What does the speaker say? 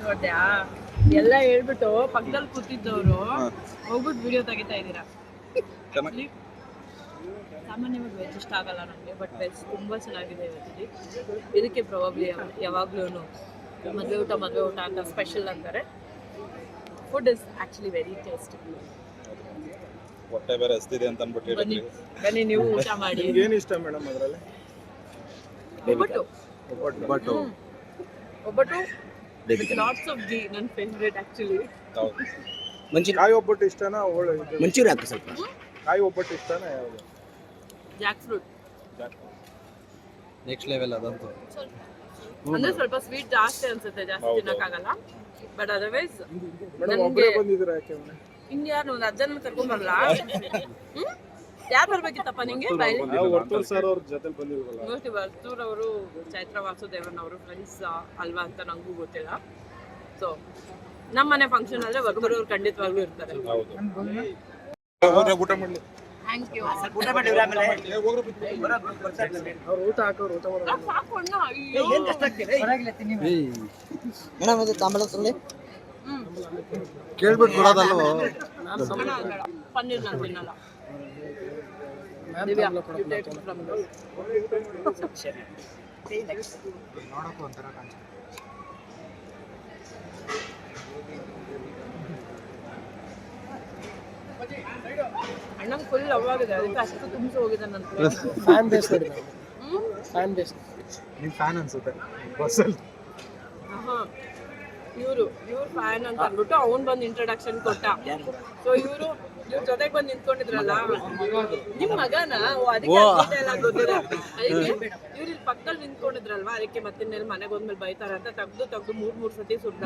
ನೋಡ್ದ್ಯಾ ಎಲ್ಲ ಹೇಳ್ಬಿಟ್ಟು ಪಕ್ಕದಲ್ಲಿ ಕೂತಿದ್ದವರು ಹೋಗ್ಬಿಟ್ಟು ವಿಡಿಯೋ ತೆಗಿತಾ ಇದ್ದೀರಾ. ಸಾಮಾನ್ಯವಾಗಿ ವೆಜ್ ಇಷ್ಟ ಆಗಲ್ಲ ನನಗೆ, ಬಟ್ ವೆಜ್ ತುಂಬ ಚೆನ್ನಾಗಿದೆ ಇವತ್ತಿಗೆ. ಇದಕ್ಕೆ ಪ್ರಾಬಬ್ಲಿ ಯಾವಾಗ್ಲೂ ಮದುವೆ ಊಟ ಅಂತ ಸ್ಪೆಷಲ್ ಅಂತಾರೆ. Food is actually very tasty. ಹೊಟ್ಟೆ ಬೇರೆ ಹಸ್ತಿದೆ ಅಂತ ಅಂದ್ಬಿಟ್ಟು ಬನ್ನಿ ನೀವು ಊಟ ಮಾಡಿ. ಏನು ಇಷ್ಟ ಮೇಡಮ್ ಅದರಲ್ಲಿ? ಒಬ್ಬಟ್ಟು ಲಾಟ್ಸ್ ಆಫ್ ಘೀ ನನ್ನ ಫೇವ್ರೇಟ್ ಆಕ್ಚುಲಿ. ಕಾಯಿ ಒಬ್ಬಟ್ಟು ಇಷ್ಟನಾ? ಮಂಚೂರಿ ಹಾಕಿ ಸ್ವಲ್ಪ. ಕಾಯಿ ಒಬ್ಬಟ್ಟು ಇಷ್ಟನಾ ಯಾವುದು? ಜಾಕ್ ಫ್ರೂಟ್ ನೆಕ್ಸ್ಟ್ ಲೆವೆಲ್ ಅದಂತೂ. ಅಂದ್ರೆ ಸ್ವಲ್ಪ ಸ್ವೀಟ್ ಜಾಸ್ತಿ ಅನ್ಸುತ್ತೆ, ಜಾಸ್ತಿ ತಿನ್ನಕ್ಕಾಗಲ್ಲ. ಬಟ್ ಅದರ್ವೈಸ್ ಒಬ್ಬರೇ ಬಂದಿದ್ದೀರಾ ಯಾಕೆ? ಇನ್ಯಾರು ಒಂದು ಅಜ್ಜನ ಕರ್ಕೊಂಡ್ ಬರಲ್ಲ? ಯಾರು ಬರ್ಬೇಕಿತ್ತಪ್ಪ ನಿಂಗೆ? ವರ್ತೂರ್ ಸರ್ ಅವ್ರ ಜೊತೆ ಬಂದಿದ್ರಲ್ಲ. ಮೋಸ್ಟ್ಲಿ ವರ್ತೂರ್ ಅವರು ಚೈತ್ರ ವಾಸುದೇವನ್ ಅವರು ಫ್ರೆಂಡ್ಸ್ ಅಲ್ವಾ ಅಂತ ನಂಗೂ ಗೊತ್ತಿಲ್ಲ. ಸೊ ನಮ್ಮ ಮನೆ ಫಂಕ್ಷನ್ ಆದ್ರೆ ವರ್ತೂರ್ ಅವ್ರು ಖಂಡಿತವಾಗ್ಲೂ ಇರ್ತಾರೆ. ಊಟ ಮಾಡ್ಲಿ. Thank you. ಊಟ ಮಾಡಿದ್ರೆ ಆಮೇಲೆ ಅವ್ರು ಊಟ ಹಾಕೋರು ಊಟ ಮಾಡೋರು. ಮೇಡಮ್ ಇದು ತಾಂಬಲ ತಗೊಳ್ಳಿ. ಕೇಳ್ಬಿಟ್ಟು ಕೊಡೋದಲ್ವ? ಪನ್ನೀರ್ ನಾನು ತಿನ್ನಲ್ಲ. Divya, you take it from there. ನೋಡಕ್ಕೂ ಒಂಥರ ಕಾಣಿಸುತ್ತೆ. ಅಣ್ಣಂಗೆ ಫುಲ್ ಲವ್ ಆಗಿದೆ, ಅದಕ್ಕೆ ಅಷ್ಟು ತುಂಬಿಸಿ ಹೋಗಿದೆ ನನ್ನ ಫ್ಯಾನ್ ಬೇಸ್ ಫ್ಯಾನ್ ಬೇಸ್. ನಿನ್ ಫ್ಯಾನ್ ಅನ್ಸುತ್ತೆ ಬಸ್ಸಲ್ಲಿ. ಇವ್ರ ಫ್ಯಾನ್ ಅಂತ ಅಂದ್ಬಿಟ್ಟು ಅವ್ನು ಬಂದು ಇಂಟ್ರೊಡಕ್ಷನ್ ಕೊಟ್ಟ. ಸೊ ಇವ್ರ ಜೊತೆಗೆ ಬಂದು ನಿಂತ್ಕೊಂಡಿದ್ರಲ್ಲ, ನಿಮ್ ಮಗನ ಅದಕ್ಕೆ ಡೀಟೇಲ್ ಆಗಿ ಗೊತ್ತಿದೆ. ಅದಕ್ಕೆ ಇವ್ರು ಇಲ್ಲಿ ಪಕ್ಕದಲ್ಲಿ ನಿಂತ್ಕೊಂಡಿದ್ರಲ್ವಾ, ಅದಕ್ಕೆ ಮತ್ತಿನ್ನೆಲ್ಲ ಮನೆಗೆ ಹೋದ್ಮೇಲೆ ಬೈತಾರೆ ಅಂತ ತೆಗ್ದು ಮೂರ್ ಸತಿ ಸುಡ್ದ.